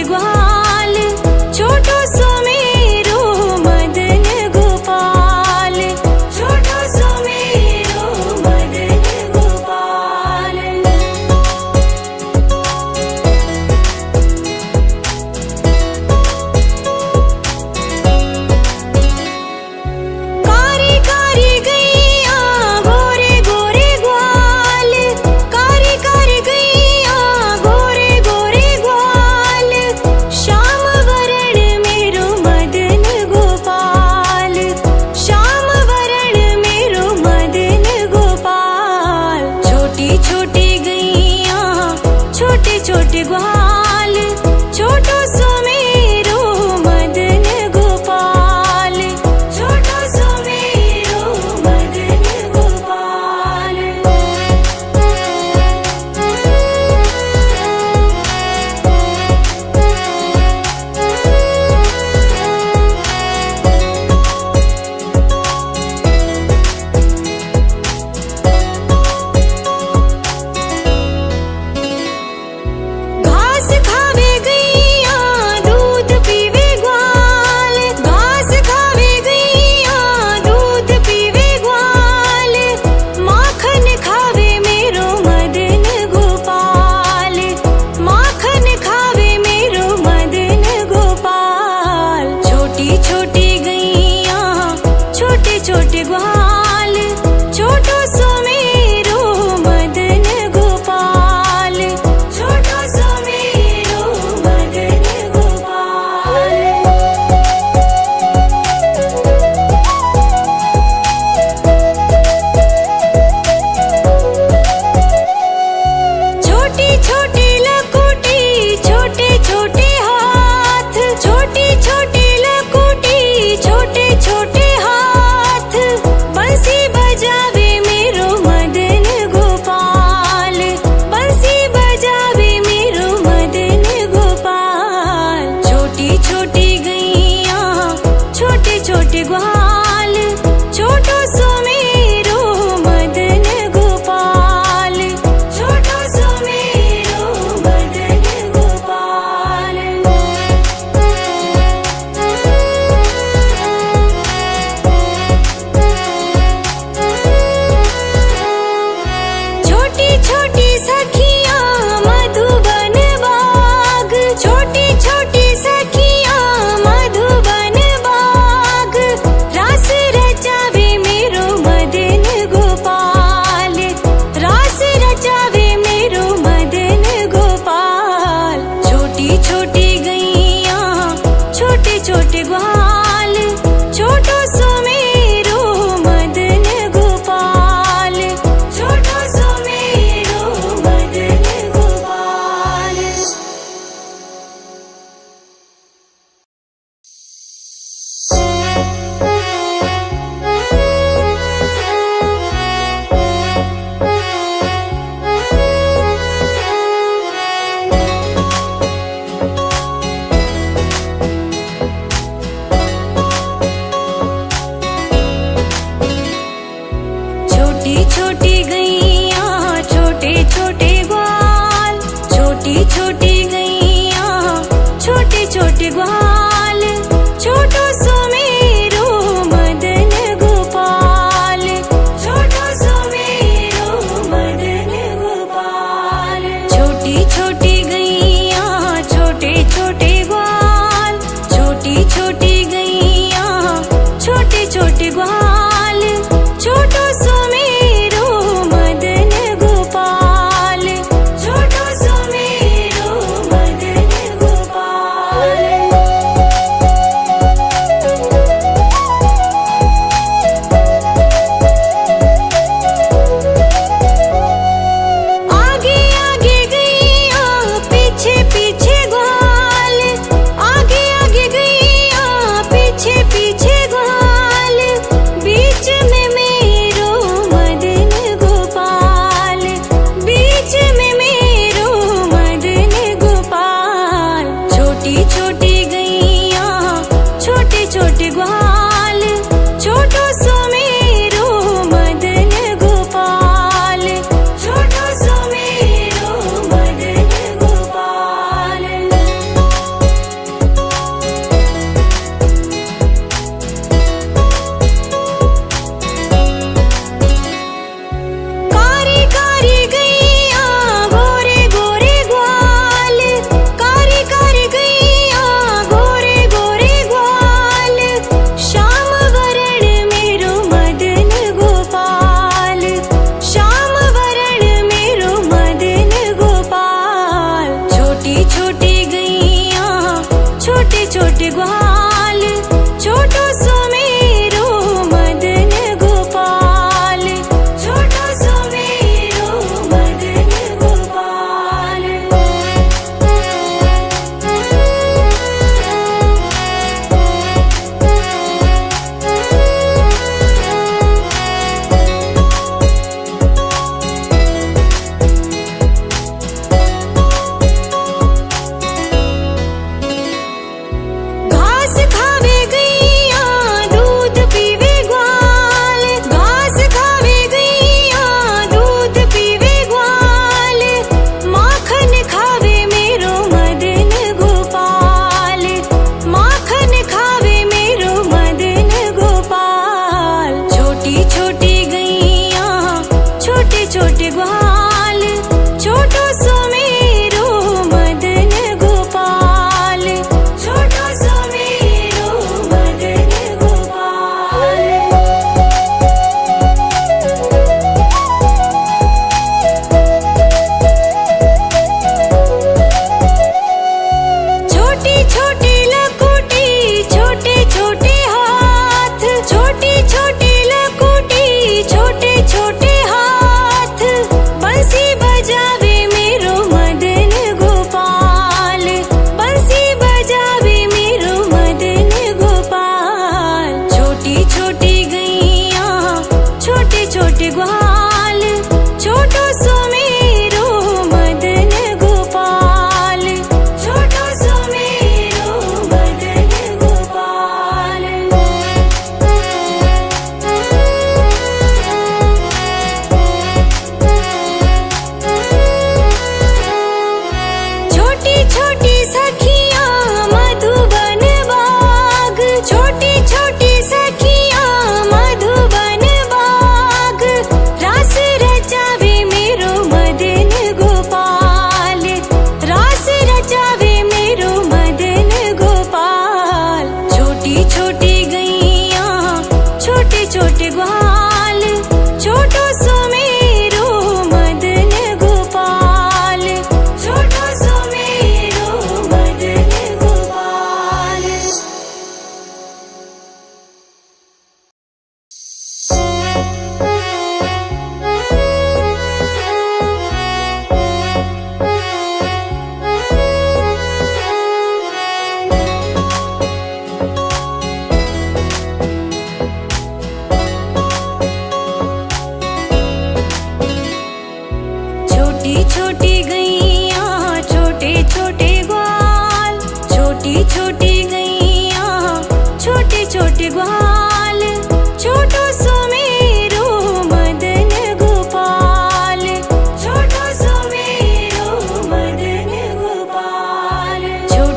ग्वाल, छोटो सुमेरु मदन गोपाल, छोटो सुमेरु मदन गोपाल। कारी कारी गैया गोरे गोरे ग्वाल, कारी कारी गैया गोरे गोरे ग्वाल, श्याम वरण मेरो मदन गोपाल, श्याम वरण मेरो मदन गोपाल। छोटी छोटी गैया छोटे छोटे ग्वाल, छोटो सुमेरु मदन गोपाल, छोटो सुमेरु मदन गोपाल। घास खावे गैया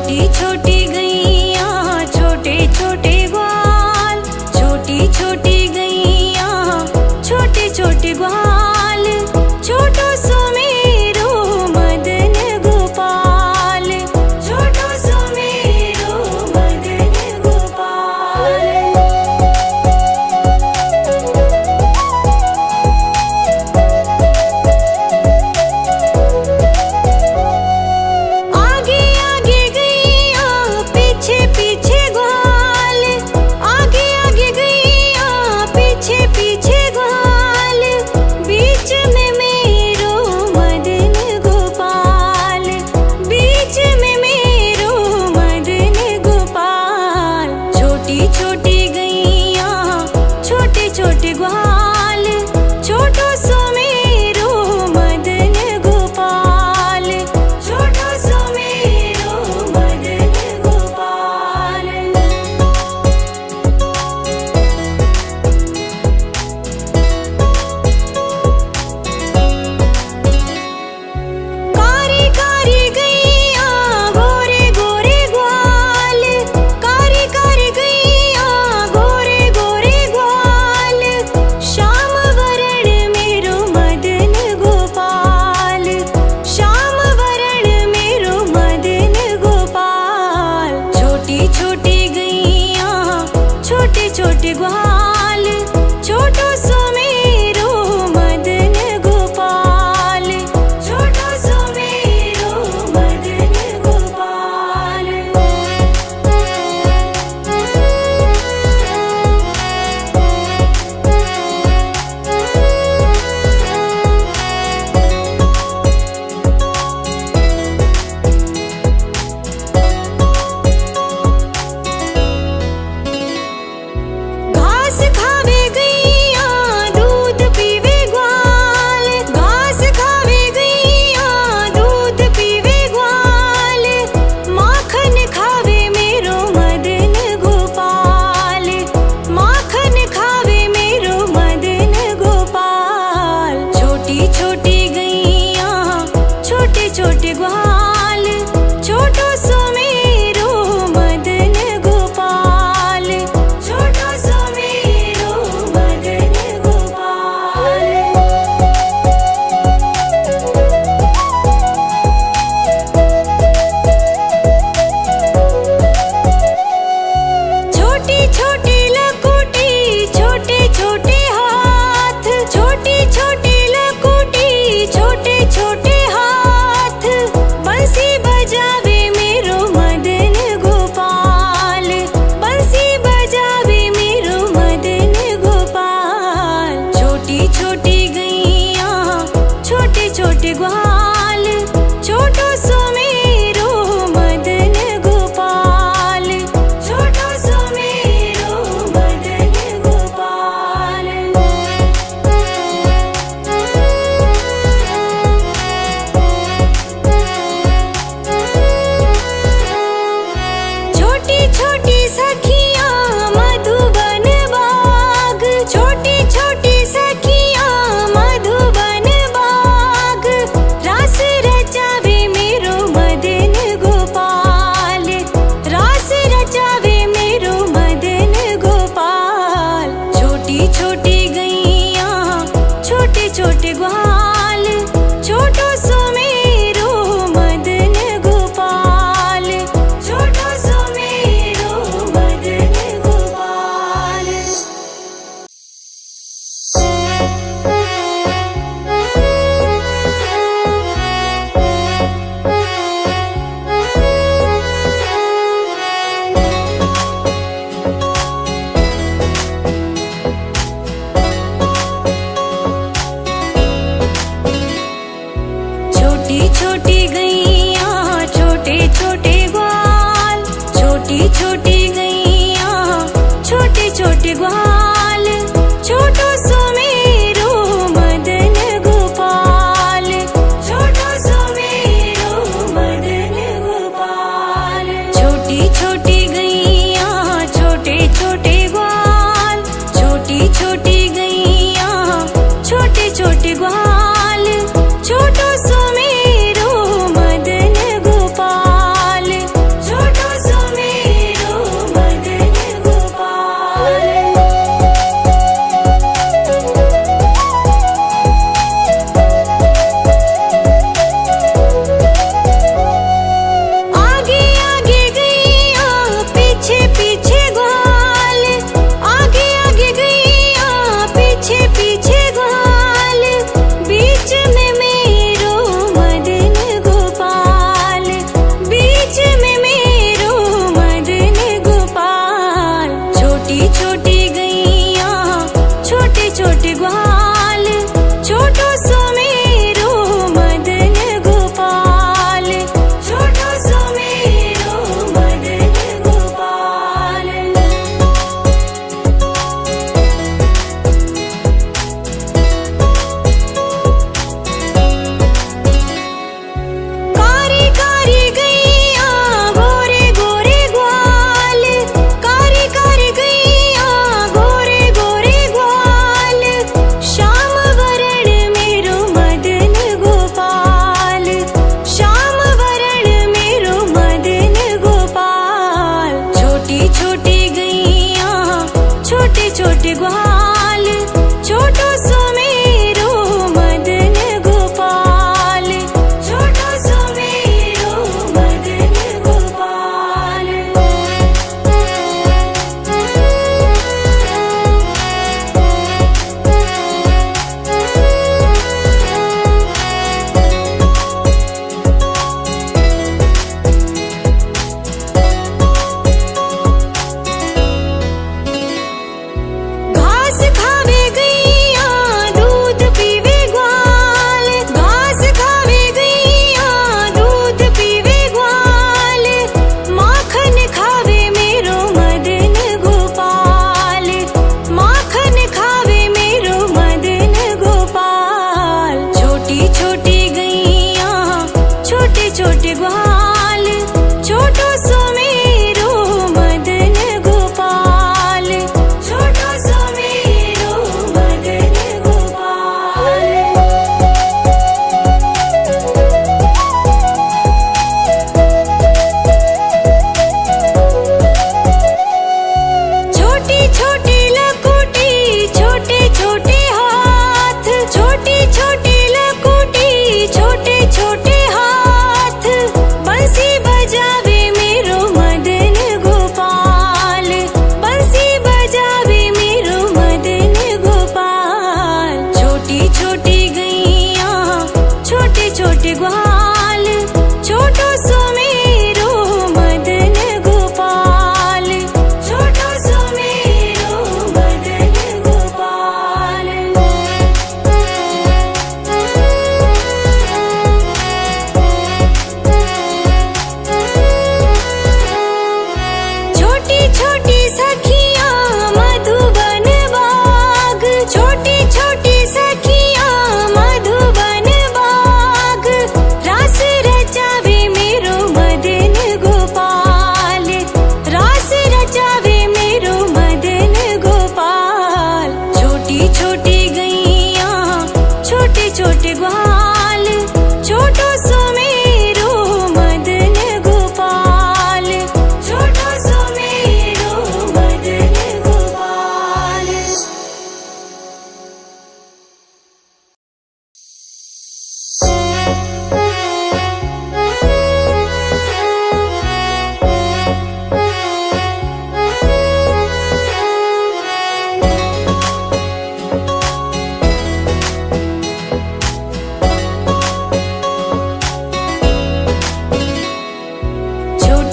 छोटी छोटी गैया छोटे छोटे ग्वाल, छोटी छोटी गैया छोटे छोटे ग्वाल, छोटो सुमेरो मदन गोपाल, छोटो सुमेरो मदन गोपाल। आगे आगे गैया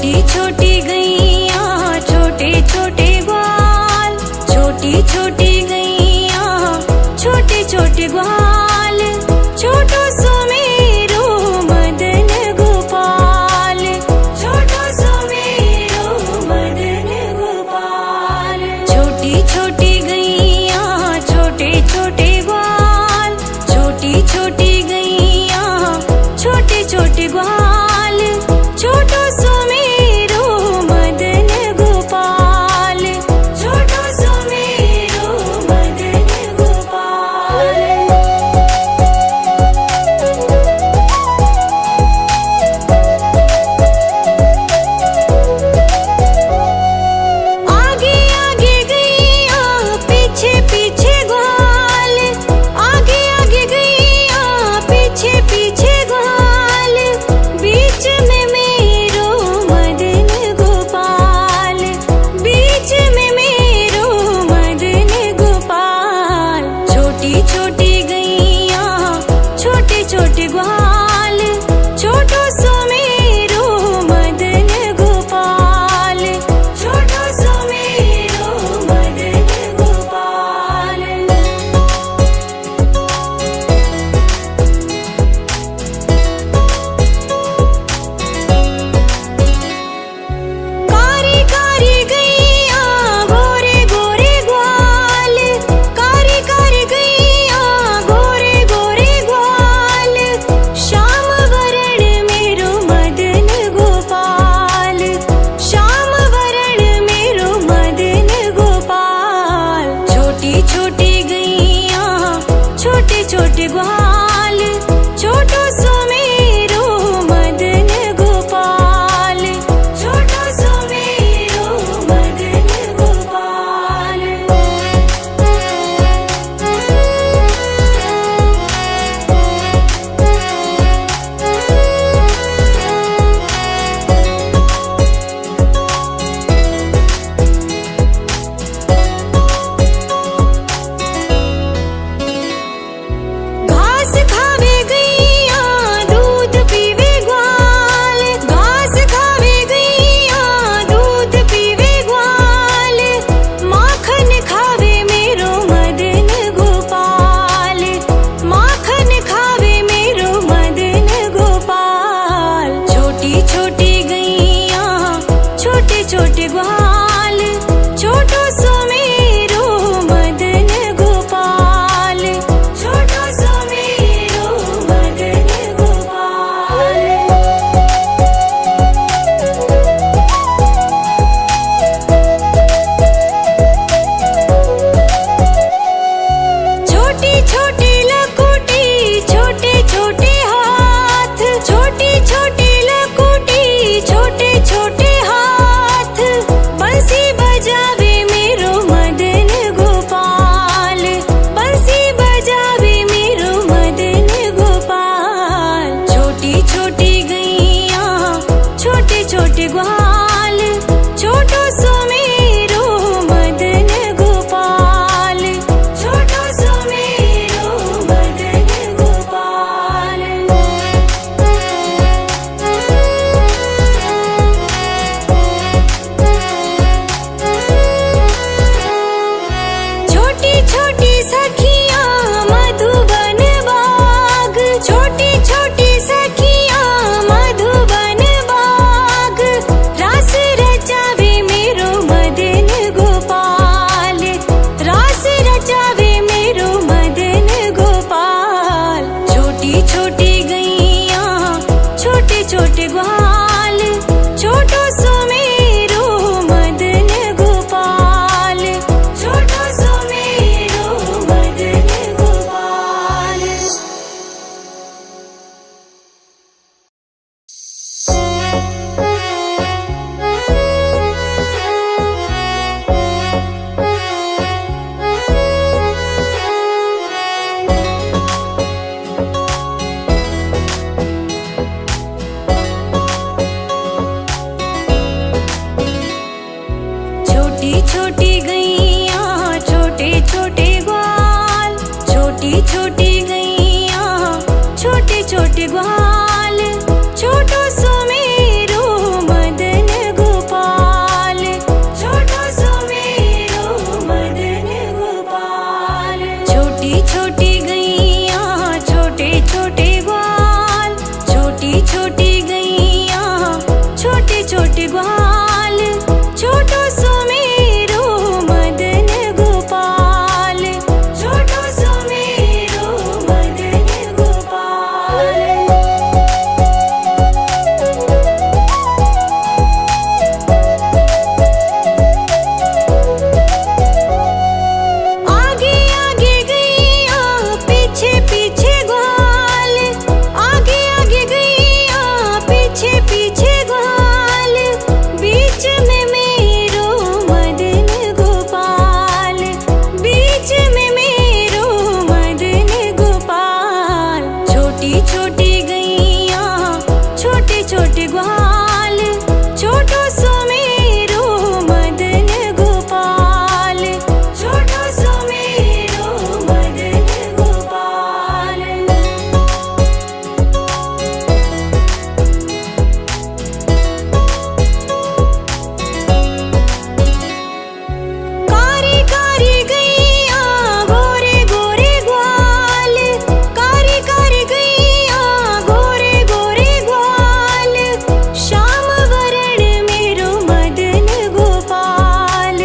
छोटी छोटी गैया छोटे छोटे ग्वाल, छोटी छोटी गैया छोटे छोटे ग्वाल, छोटो सुमेरो मदन गोपाल, छोटो सुमेरो मदन गोपाल। छोटी छोटी गैया छोटे छोटे ग्वाल, छोटी छोटी गैया छोटे छोटे ग्वाल, छोटो सुमेरो मदन गोपाल, छोटो सुमेरो मदन गोपाल। आगे आगे गैया पीछे पीछे ग्वाल, आगे आगे गैया पीछे पीछे ग्वाल, बीच में मेरो मदन गोपाल, बीच में मेरो मदन गोपाल। छोटी छोटी गैया छोटे छोटे ग्वाल, छोटो सुमेरो मदन गोपाल, छोटो सुमेरो मदन गोपाल। कारी कारी गैया गोरे गोरे ग्वाल, कारी कारी गैया गोरे गोरे ग्वाल, श्याम वरण मेरो मदन गोपाल, श्याम वरण मेरो मदन गोपाल। छोटी छोटी गैया छोटे छोटे ग्वाल, छोटो सुमेरो मदन गोपाल, छोटो सुमेरो मदन गोपाल। घास खावे गैया दूध पीवे ग्वाल, घास खावे गैया दूध पीवे ग्वाल, माखन खावे मेरो मदन गोपाल, माखन खावे मेरो मदन गोपाल। छोटी छोटी गैया छोटे छोटे ग्वाल, छोटो सुमेरो मदन गोपाल, छोटो सुमेरो मदन गोपाल। छोटी छोटी लकुटी छोटे छोटे हाथ, छोटी छोटी लकुटी छोटे छोटे हाथ, बंसी बजावे मेरो मदन गोपाल, बंसी बजावे मेरो मदन गोपाल। छोटी छोटी गैया छोटे छोटे ग्वाल, छोटो सुमेरो मदन गोपाल, छोटो सुमेरो मदन गोपाल। छोटी छोटी सखियां मधुबन बाग, छोटी छोटी सखियां मधुबन बाग, छोटे ग्वाल, छोटो सुमेरो मदन गोपाल, छोटो सुमेरो मदन गोपाल। आगे आगे गैया पीछे पीछे ग्वाल, आगे आगे गैया पीछे पीछे ग्वाल, बीच में मेरो मदन गोपाल, बीच में मेरो मदन गोपाल। छोटी छोटी गैया छोटे छोटे ग्वाल, छोटो सुमेरो मदन गोपाल, छोटो सुमेरो मदन गोपाल। कारी कारी गैया गोरे गोरे ग्वाल, कारी कारी गैया गोरे गोरे ग्वाल, श्याम वरण मेरो मदन गोपाल,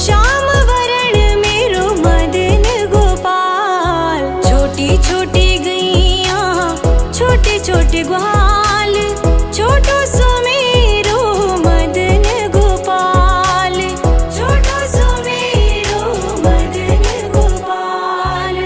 श्याम वरण मेरो मदन गोपाल। छोटी छोटी गैया छोटे छोटे ग्वाल, छोटो सुमेरो मदन गोपाल, छोटो सुमेरो मदन गोपाल।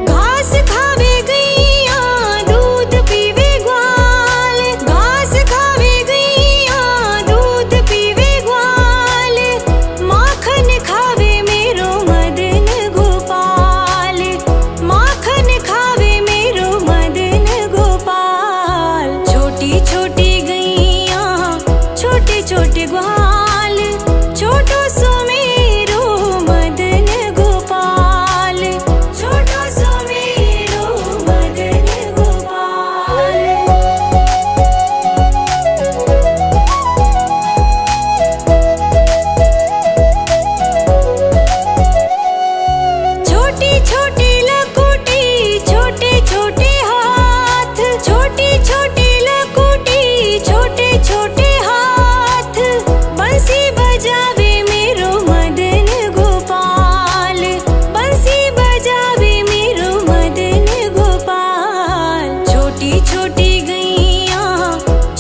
घास खावे गैया दूध पीवे ग्वाल, घास खावे गैया दूध पीवे ग्वाल, माखन खावे मेरो मदन गोपाल, माखन खावे मेरो मदन गोपाल। छोटी छोटी गैया छोटे छोटे ग्वाल, छोटो सुमेरो मदन गोपाल, छोटो सुमेरो मदन गोपाल। छोटी छोटी लकुटी छोटे छोटे हाथ, छोटी छोटी लकुटी छोटे छोटे हाथ, बंसी बजावे मेरो मदन गोपाल, बंसी बजावे मेरो मदन गोपाल। छोटी छोटी गैया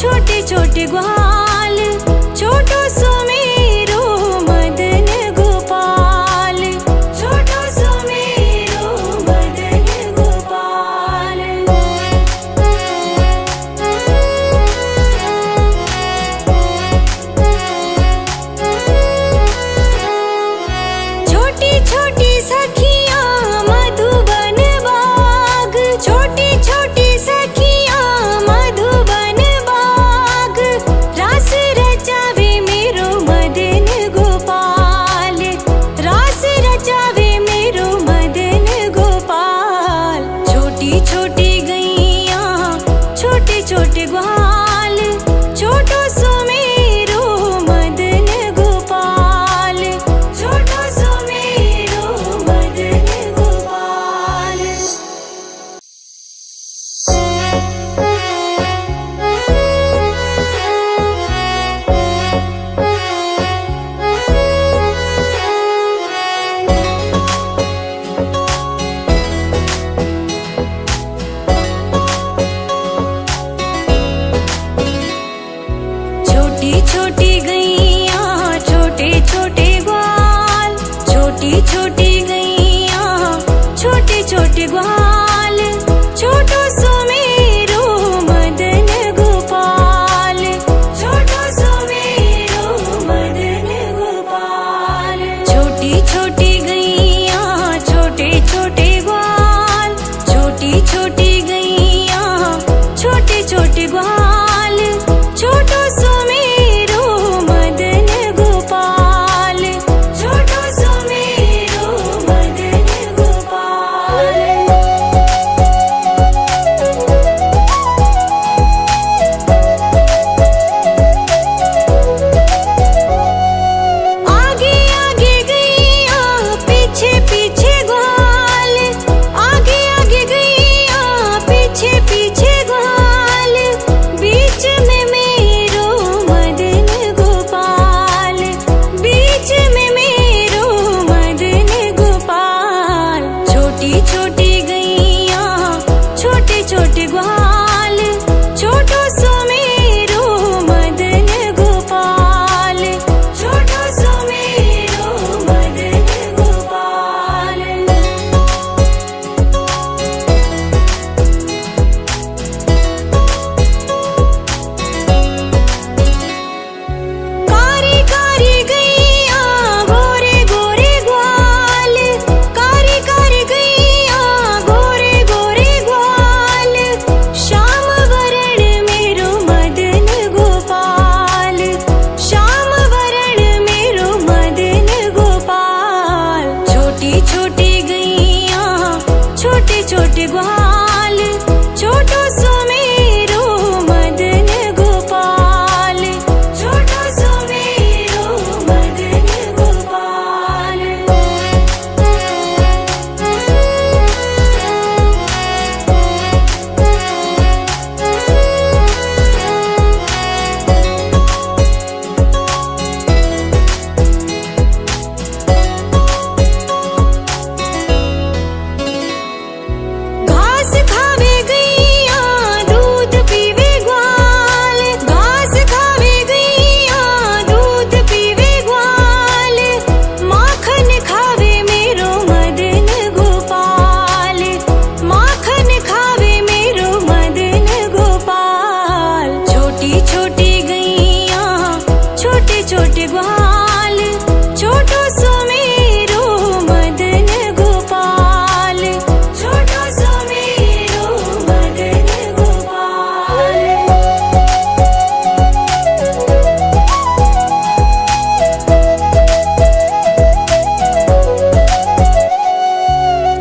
छोटे छोटे ग्वाल, छोटो सुमेरो मदन गोपाल, छोटो सुमेरो मदन गोपाल। छोटी छोटी सखियां मधुबन बाग, छोटी छोटी सखियां मधुबन बाग, रास रचावे मेरो मदन गोपाल, रास रचावे मेरो मदन गोपाल। छोटी छोटी गैया छोटे छोटे ग्वाल, छोटो सुमेरो मदन गोपाल, छोटो सुमेरो मदन गोपाल। छोटे ग्वाल, छोटो सो मेरो मदन गोपाल, छोटो सो मेरो मदन गोपाल। घास खावे गैया दूध पीवे ग्वाल, घास खावे गैया दूध पीवे ग्वाल, माखन खावे मेरो मदन गोपाल, माखन खावे मेरो मदन गोपाल। छोटी छोटी गैया छोटे छोटे ग्वाल, छोटो सो मेरो मदन गोपाल, छोटो सो मेरो मदन गोपाल।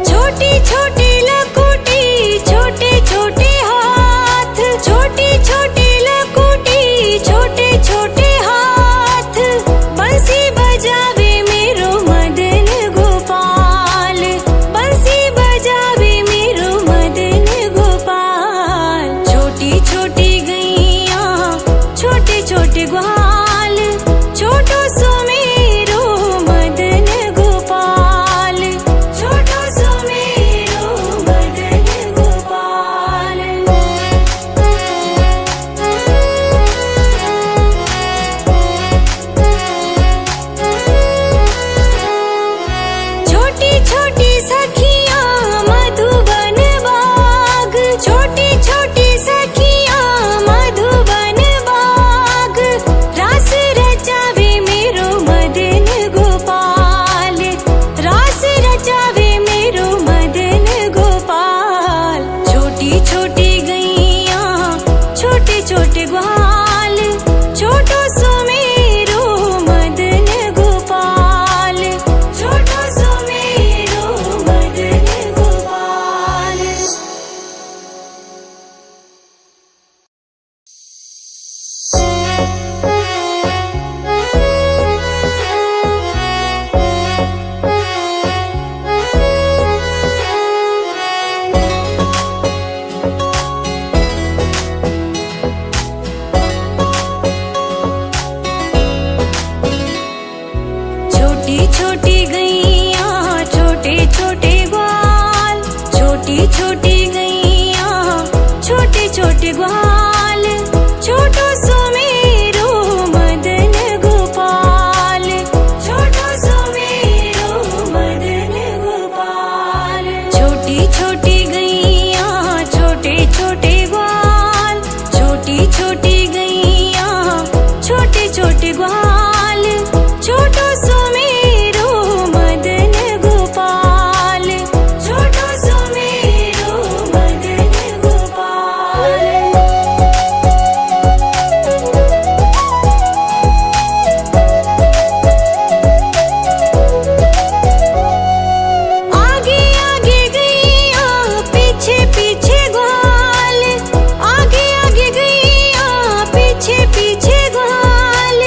छोटी छोटी लकुटी छोटे छोटे हाथ, छोटी छोटी लकुटी छोटे छोटे हाथ, बंसी बजावे मेरो मदन गोपाल, बंसी बजावे मेरो मदन गोपाल। छोटी छोटी गैया छोटे छोटे ग्वाल, छोटो सो मेरो मदन गोपाल, छोटो सो मेरो मदन गोपाल। छोटी छोटी सखियां मधुबन बाग, छोटी छोटी सखियां मधुबन बाग, रास रचावे मेरो मदन गोपाल, रास रचावे मेरो मदन गोपाल। छोटी छोटी गैया छोटे छोटे ग्वाल, छोटो सो मेरो मदन गोपाल, छोटो सो मेरो मदन गोपाल। छोटी छोटी गैया छोटे छोटे ग्वाल, छोटी छोटी गैया छोटे छोटे ग्वाल, छोटो सो मेरो मदन गोपाल, छोटो सो मेरो मदन गोपाल। छोटी छोटी गैया छोटे छोटे ग्वाल, छोटी छोटी गैया छोटे छोटे ग्वाल, छोटो सो मेरो मदन गोपाल, छोटो सो मेरो मदन गोपाल। आगे आगे गैया पीछे पीछे ग्वाल, आगे आगे गैया पीछे पीछे ग्वाल,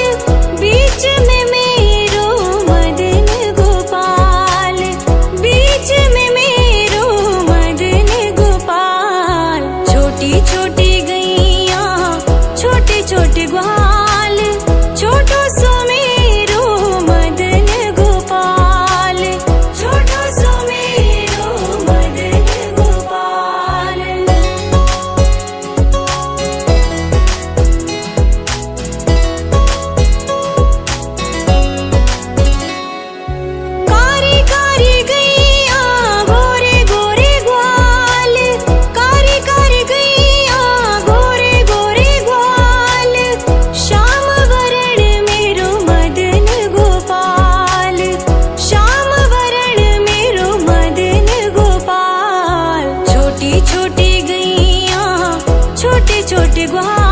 बीच में मेरो मदन गोपाल, बीच में मेरो मदन गोपाल। छोटी छोटी गैया छोटे छोटे ग्वाल, छोटो सो मेरो मदन गोपाल, छोटो सो मेरो मदन गोपाल। कारी कारी गैया गोरे गोरे ग्वाल, कारी कारी गैया गोरे गोरे ग्वाल, श्याम वरण मेरो मदन गोपाल, श्याम वरण मेरो मदन गोपाल। छोटी छोटी गैया छोटे छोटे ग्वाल,